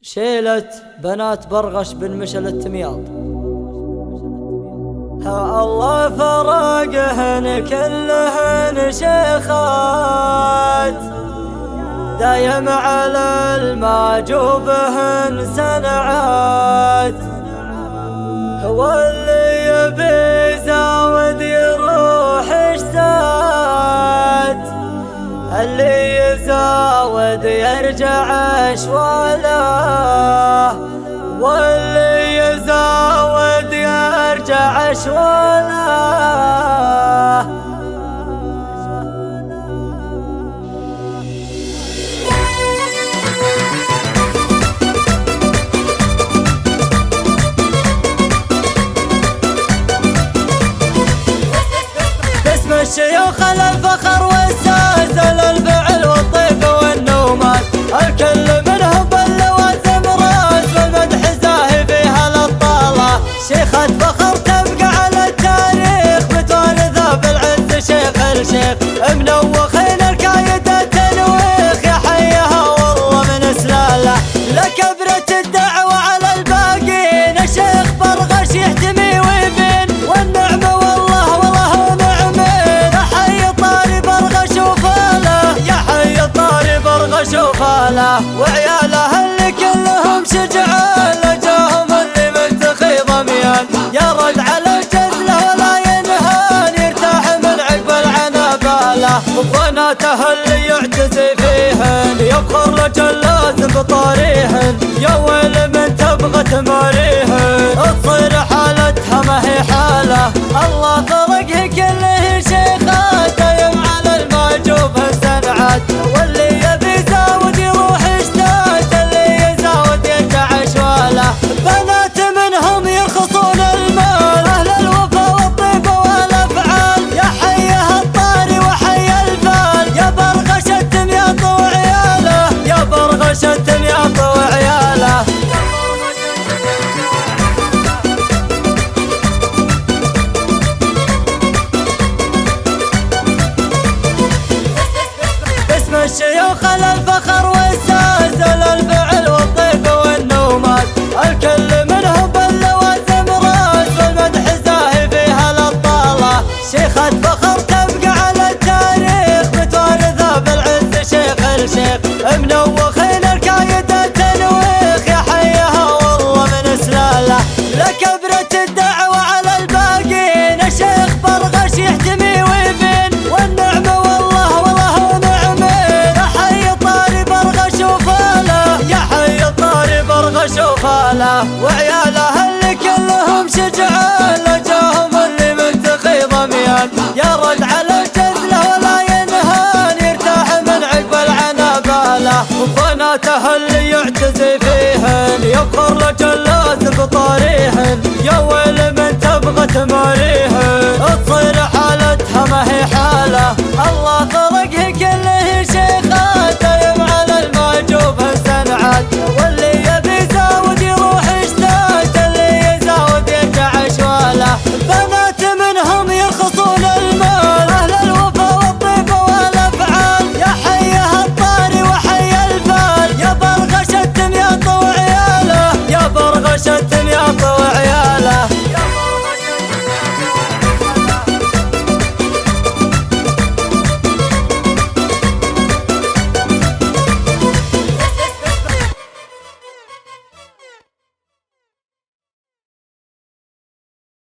شيلت بنات برغش بن مشل التمياض، ها الله فرقهن كلهن شيخات، دايم على المعجوبهن سنعات. هو اللي يبي زاود يروح اشتات، اللي يزاود يرجع اشواله، واللي يزاود يرجع اشواله. باسم الشيوخ الفخر والساسل الفعل والطيب والنومات، الكل منهم باللوازم راس والمدح زاهي فيها للطالة. شيخة فخر تبقى على التاريخ متوارثة بالعز، شيخ الشيخ منوخين الكايدة تنويخ، يا حيها والله من اسلاله لكبرة الدعوة على الباقين. الشيخ برغش يحتمي ويبين والنعمة والله والله نعمين. يا حي طاري برغش وفاله، يا حي طاري برغش وفاله، وعياله اللي كلهم شجعان جاهم اللي منتخي ضميان. يرد على الجزله ولا ينهان، يرتاح من عقب العنباله. وبناته اللي يعتزي فيهن يفخر رجل لازم بطاريهن. يا ويل من تبغى تماريهن تصير حالتها ما هي حاله. الله فرقه كله شيخات، دايم على المعجوب سنعات، واللي يبي يزاود يروح اشتات، اللي يزاود يرجع اشواله. بنات منهم يرخصون المال، اهل الوفا والطيبه والافعال. يا حيها الطاري وحي الفال، يا برغش التمياط وعياله، يا برغش التمياط وعياله. باسم الشيوخ الفخر والساسل الفعل والطيب والنومات، الكل منهم باللوازم راس والمدح زاهي فيها للطالة. شيخة فخر تبقى على التاريخ متوارثة بالعز، شيخ الشيخ منوخين الكايدة تنويخ، يا حيها والله من اسلاله لكبرة الدعوة على الباقين. الشيخ برغش يحتمي ويبين والنعمة والله والله نعمين. يا حي طاري برغش وفاله، يا حي طاري برغش وفاله، وعياله اللي كلهم شجعان جاهم اللي منتخي ضميان. يرد على الجزله ولا ينهان، يرتاح من عقب العنباله. وبناته اللي يعتزي فيهن يفخر رجل